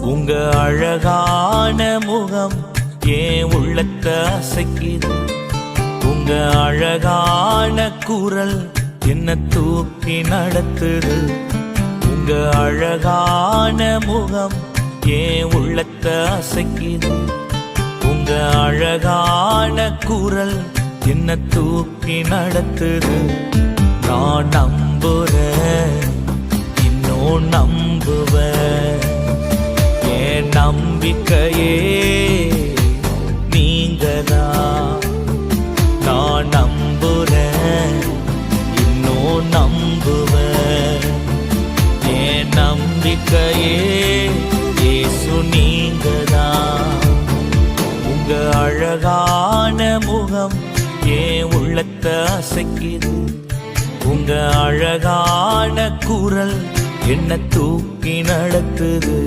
உங்க அழகான முகம் ஏன் உள்ளத்தை அசைக்குது. உங்க அழகான குரல் என்ன தூக்கி நடத்துது. உங்க அழகான முகம் ஏன் உள்ளத்தை அசைக்குது. உங்க அழகான குரல் என்ன தூக்கி நடத்துது. நான் நம்புறேன், இன்னும் நம்புவேன். என் நம்பிக்கையே நீங்கதான். நான் நம்புறேன், இன்னும் நம்புவேன். என் நம்பிக்கையே இயேசு நீங்கதான். உங்க அழகான முகம் ஏன் உள்ளத்தை அசைக்குது. உங்க அழகான குரல் என்ன தூக்கி நடத்துது.